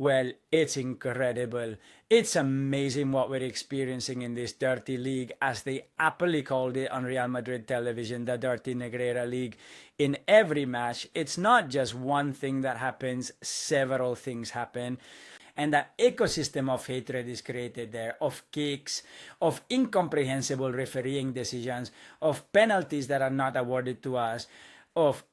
Well, it's incredible. It's amazing what we're experiencing in this dirty league, as they aptly called it on Real Madrid television, the Dirty Negrera League. In every match, it's not just one thing that happens, several things happen. And that ecosystem of hatred is created there, of kicks, of incomprehensible refereeing decisions, of penalties that are not awarded to us, of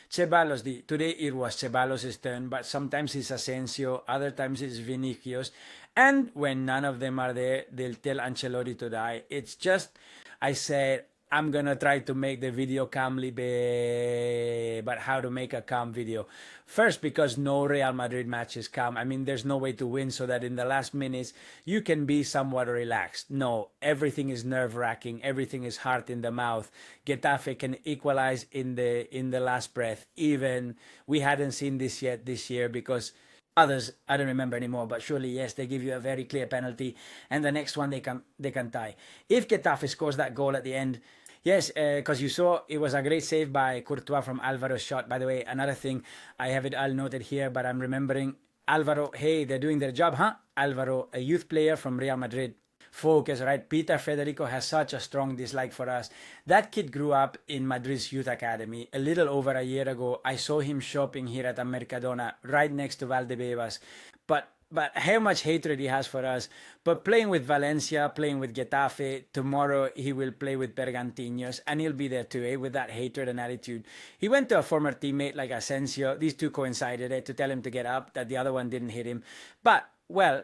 Ceballos. Today it was Ceballos' turn, but sometimes it's Asensio, other times it's Vinicius. And when none of them are there, they'll tell Ancelotti to die. It's just, I said, I'm gonna try to make the video calmly, but how to make a calm video? First, because no Real Madrid match is calm. I mean, there's no way to win so that in the last minutes you can be somewhat relaxed. No, everything is nerve-wracking. Everything is heart in the mouth. Getafe can equalize in the last breath. Even we hadn't seen this yet this year, because others, I don't remember anymore, but surely yes, they give you a very clear penalty, and the next one they can tie. If Getafe scores that goal at the end, yes, because you saw it was a great save by Courtois from Alvaro's shot. By the way, another thing, I have it all noted here, but I'm remembering Alvaro. Hey, they're doing their job, huh? Alvaro, a youth player from Real Madrid. Focus, right? Peter Federico has such a strong dislike for us. That kid grew up in Madrid's youth academy. A little over a year ago, I saw him shopping here at a Mercadona right next to Valdebebas. But how much hatred he has for us. But playing with Valencia, playing with Getafe, tomorrow he will play with Bergantiños, and he'll be there too, with that hatred and attitude. He went to a former teammate like Asensio. These two coincided, to tell him to get up, that the other one didn't hit him. But well,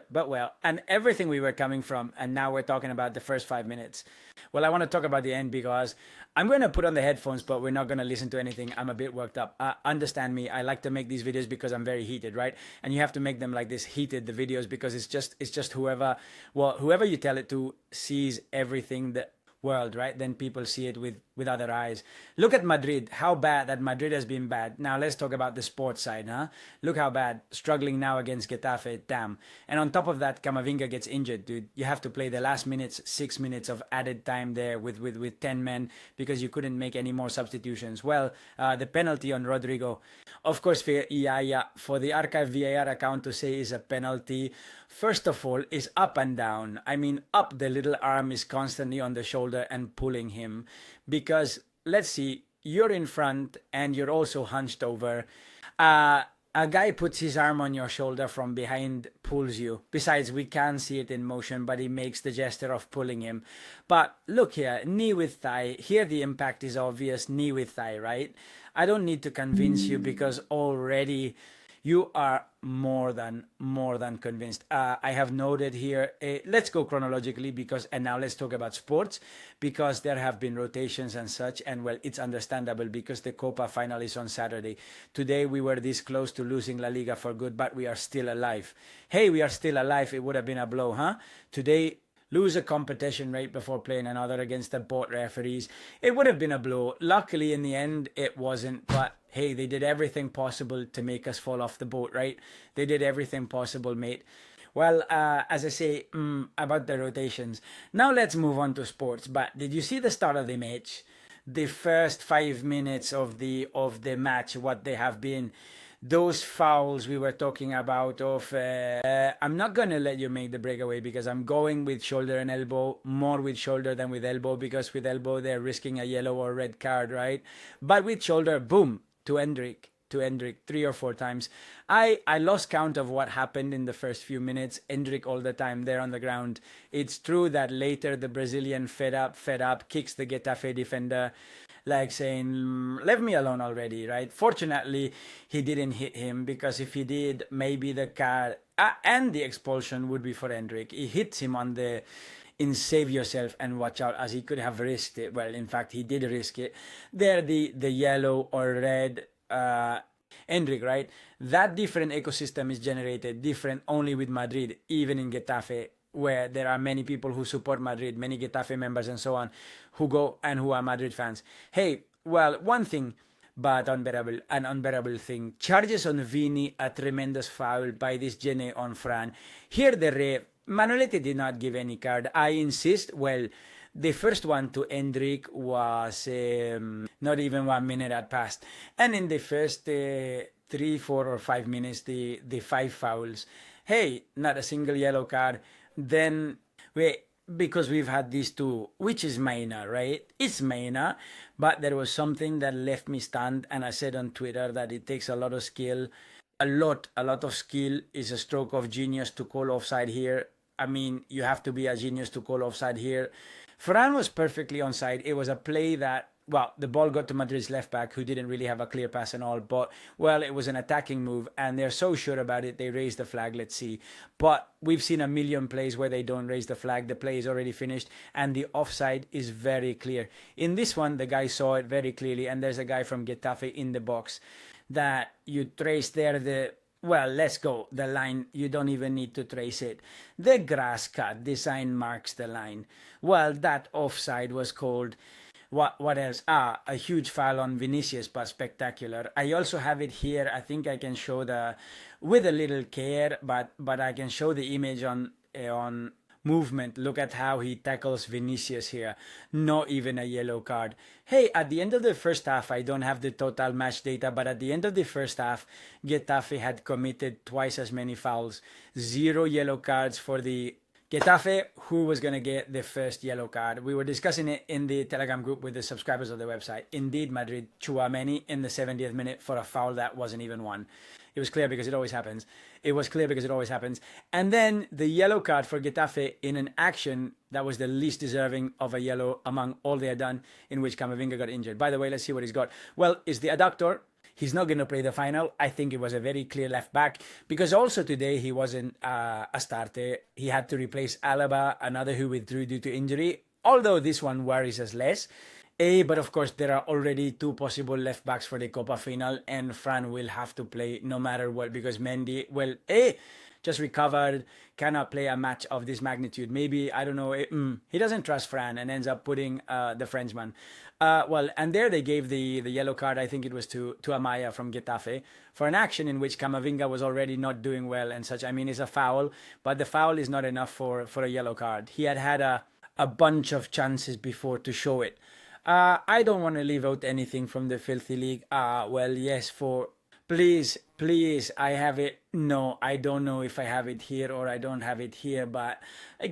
and everything we were coming from, and now we're talking about the first 5 minutes. Well, I want to talk about the end, because I'm going to put on the headphones, but we're not going to listen to anything. I'm a bit worked up. Understand me. I like to make these videos because I'm very heated, right? And you have to make them like this, heated, the videos, because it's just whoever you tell it to sees everything that world, right? Then people see it with other eyes. Look at Madrid, how bad that Madrid has been bad. Now let's talk about the sports side, huh? Look how bad, struggling now against Getafe, damn. And on top of that, Camavinga gets injured, dude. You have to play the last minutes, 6 minutes of added time there with 10 men, because you couldn't make any more substitutions. Well, the penalty on Rodrigo, of course, for the archive VAR account to say is a penalty, first of all, is up and down. I mean, up, the little arm is constantly on the shoulder and pulling him, because let's see, you're in front and you're also hunched over. A guy puts his arm on your shoulder from behind, pulls you. Besides, we can't see it in motion, but he makes the gesture of pulling him. But look here, knee with thigh. Here the impact is obvious, knee with thigh, right? I don't need to convince you, because already you are more than convinced. I have noted here, let's go chronologically, and now let's talk about sports, because there have been rotations and such, and well, it's understandable, because the Copa final is on Saturday. Today we were this close to losing LaLiga for good, but we are still alive. Hey, we are still alive. It would have been a blow, huh? Today, lose a competition right before playing another against the boat referees. It would have been a blow. Luckily, in the end, it wasn't, but hey, they did everything possible to make us fall off the boat, right? They did everything possible, mate. Well, as I say, about the rotations. Now let's move on to sports. But did you see the start of the match? The first 5 minutes of the match, what they have been. Those fouls we were talking about I'm not going to let you make the breakaway, because I'm going with shoulder and elbow, more with shoulder than with elbow, because with elbow they're risking a yellow or red card, right? But with shoulder, boom, to Endrick 3 or 4 times. I lost count of what happened in the first few minutes. Endrick all the time there on the ground. It's true that later the Brazilian fed up, kicks the Getafe defender, like saying, leave me alone already, right? Fortunately, he didn't hit him, because if he did, maybe the card and the expulsion would be for Endrick. He hits him on the in save yourself and watch out, as he could have risked it. Well, in fact, he did risk it. There, the yellow or red Endrick, right? That different ecosystem is generated, different only with Madrid, even in Getafe, where there are many people who support Madrid, many Getafe members and so on, who go and who are Madrid fans. Hey, well, one thing, but an unbearable thing. Charges on Vini, a tremendous foul by this Gene on Fran. Here the ref, Manoletti did not give any card. I insist, well, the first one to Endrick was not even 1 minute had passed. And in the first 3, 4, or 5 minutes, the 5 fouls. Hey, not a single yellow card. Then wait, because we've had these two, which is minor, right? It's minor, but there was something that left me stunned, and I said on Twitter that it takes a lot of skill. A lot of skill is a stroke of genius to call offside here. I mean, you have to be a genius to call offside here. Ferran was perfectly onside. It was a play that, well, the ball got to Madrid's left back, who didn't really have a clear pass and all, but, well, it was an attacking move, and they're so sure about it, they raised the flag, let's see. But we've seen a million plays where they don't raise the flag, the play is already finished, and the offside is very clear. In this one, the guy saw it very clearly, and there's a guy from Getafe in the box that you trace there well, let's go. The line, you don't even need to trace it. The grass cut design marks the line. Well, that offside was called. What else? A huge foul on Vinicius, but spectacular. I also have it here. I think I can show with a little care, but I can show the image on movement. Look at how he tackles Vinicius here. Not even a yellow card. Hey, at the end of the first half, I don't have the total match data, but at the end of the first half, Getafe had committed twice as many fouls. 0 yellow cards for the Getafe, who was going to get the first yellow card. We were discussing it in the Telegram group with the subscribers of the website. Indeed, Madrid, Tchouaméni in the 70th minute for a foul that wasn't even one. It was clear because it always happens. And then the yellow card for Getafe in an action that was the least deserving of a yellow among all they had done, in which Camavinga got injured. By the way, let's see what he's got. Well, it's the adductor. He's not going to play the final. I think it was a very clear left back, because also today he wasn't a starter. He had to replace Alaba, another who withdrew due to injury, although this one worries us less. But of course, there are already 2 possible left backs for the Copa final, and Fran will have to play no matter what, because Mendy, well, just recovered, cannot play a match of this magnitude. Maybe, I don't know, he doesn't trust Fran and ends up putting the Frenchman. And there they gave the yellow card, I think it was to Amaya from Getafe, for an action in which Camavinga was already not doing well and such. I mean, it's a foul, but the foul is not enough for a yellow card. He had a bunch of chances before to show it. I don't want to leave out anything from the filthy league. Well, yes, please, I have it. No, I don't know if I have it here or I don't have it here, but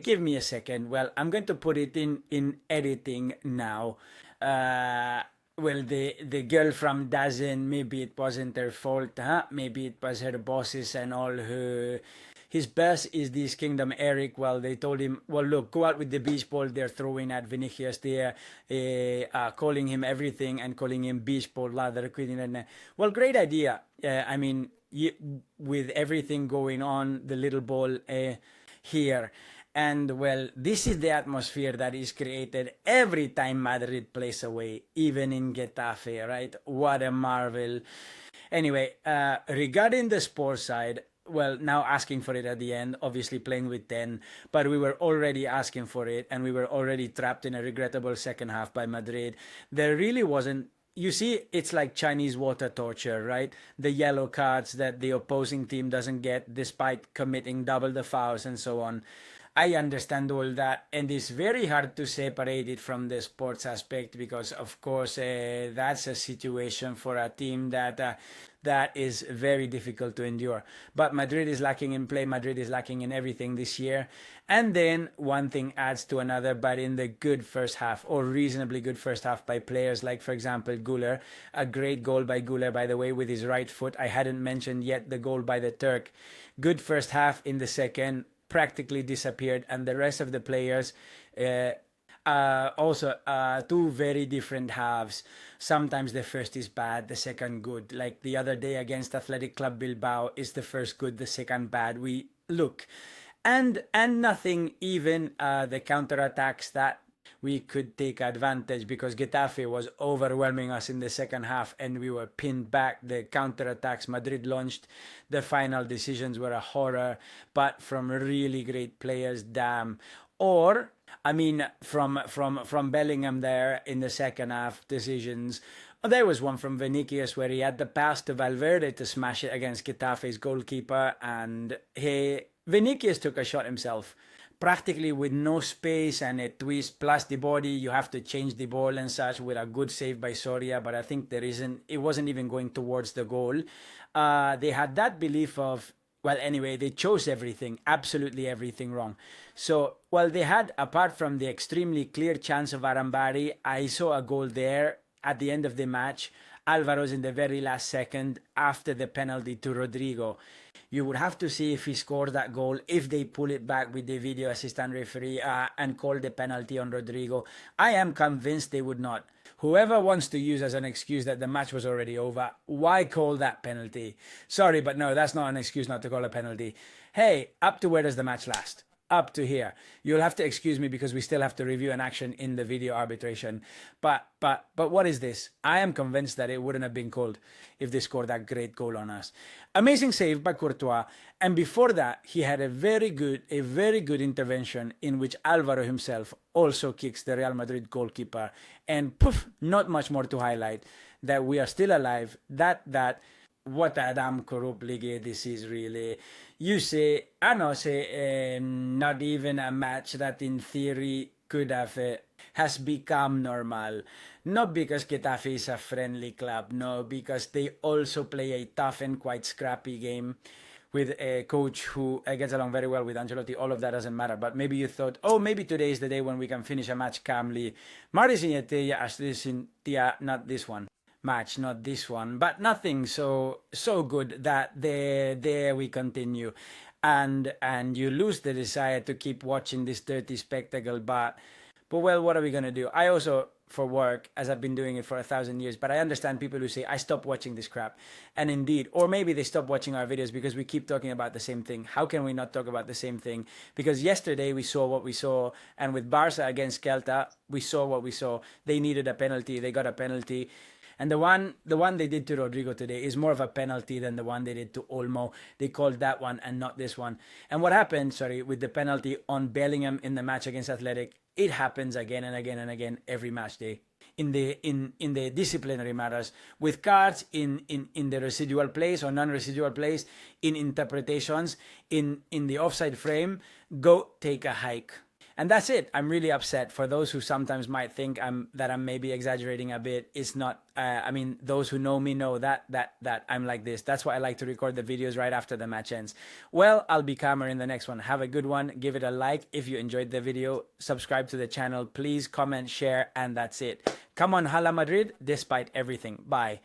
give me a second. Well, I'm going to put it in editing now. Well, the girl from Dazen, maybe it wasn't her fault, huh? Maybe it was her bosses and all who... His best is this Kingdom Eric. Well, they told him, well, look, go out with the beach ball. They're throwing at Vinicius. They're calling him everything and calling him beach ball. Well, great idea. I mean, with everything going on, the little ball here. And, well, this is the atmosphere that is created every time Madrid plays away, even in Getafe, right? What a marvel. Anyway, regarding the sports side, well, now asking for it at the end, obviously playing with 10, but we were already asking for it, and we were already trapped in a regrettable second half by Madrid. There really wasn't, you see, it's like Chinese water torture, right? The yellow cards that the opposing team doesn't get despite committing double the fouls and so on. I understand all that, and it's very hard to separate it from the sports aspect, because of course that's a situation for a team that is very difficult to endure. But Madrid is lacking in play, Madrid is lacking in everything this year, and then one thing adds to another. But in the good first half, or reasonably good first half, by players like, for example, Güler, a great goal by Güler, by the way, with his right foot. I hadn't mentioned yet the goal by the Turk. Good first half. In the second, practically disappeared, and the rest of the players also 2 very different halves. Sometimes the first is bad, the second good. Like the other day against Athletic Club Bilbao, is the first good, the second bad. We look, and nothing, even the counterattacks that we could take advantage, because Getafe was overwhelming us in the second half and we were pinned back. The counterattacks Madrid launched, the final decisions were a horror, but from really great players, damn. Or, I mean, from Bellingham there in the second half, decisions. There was one from Vinicius where he had the pass to Valverde to smash it against Getafe's goalkeeper, and Vinicius took a shot himself. practically with no space and a twist plus the body. You have to change the ball and such with a good save by Soria, but I think it wasn't even going towards the goal. They had that belief of, well, anyway, they chose everything, absolutely everything wrong. So, well, they had, apart from the extremely clear chance of Arambari, I saw a goal there at the end of the match. Alvaro's in the very last second after the penalty to Rodrigo. You would have to see if he scored that goal, if they pull it back with the video assistant referee and call the penalty on Rodrigo. I am convinced they would not. Whoever wants to use as an excuse that the match was already over, why call that penalty? Sorry, but no, that's not an excuse not to call a penalty. Hey, up to where does the match last? Up to here. You'll have to excuse me because we still have to review an action in the video arbitration. But what is this? I am convinced that it wouldn't have been called if they scored that great goal on us. Amazing save by Courtois. And before that, he had a very good intervention in which Alvaro himself also kicks the Real Madrid goalkeeper. And poof, not much more to highlight. That we are still alive. What a damn corrupt league this is, really. You say, I know, not even a match that in theory could have has become normal. Not because Getafe is a friendly club, no, because they also play a tough and quite scrappy game with a coach who gets along very well with Ancelotti. All of that doesn't matter. But maybe you thought, oh, maybe today is the day when we can finish a match calmly. Not this one. Match, not this one, but nothing so good that there we continue, and you lose the desire to keep watching this dirty spectacle. But well, what are we gonna do? I also, for work, as I've been doing it for 1,000 years, but I understand people who say I stopped watching this crap, and indeed, or maybe they stop watching our videos because we keep talking about the same thing. How can we not talk about the same thing? Because yesterday we saw what we saw, and with Barca against Celta, we saw what we saw. They needed a penalty, they got a penalty. And the one they did to Rodrigo today is more of a penalty than the one they did to Olmo. They called that one and not this one. And what happened, with the penalty on Bellingham in the match against Athletic, it happens again and again and again every match day. In the disciplinary matters, with cards, in the residual plays or non-residual plays, in interpretations, in the offside frame, go take a hike. And that's it. I'm really upset. For those who sometimes might think that I'm maybe exaggerating a bit, it's not. I mean, those who know me know that I'm like this. That's why I like to record the videos right after the match ends. Well, I'll be calmer in the next one. Have a good one. Give it a like if you enjoyed the video. Subscribe to the channel. Please comment, share, and that's it. Come on, Hala Madrid, despite everything. Bye.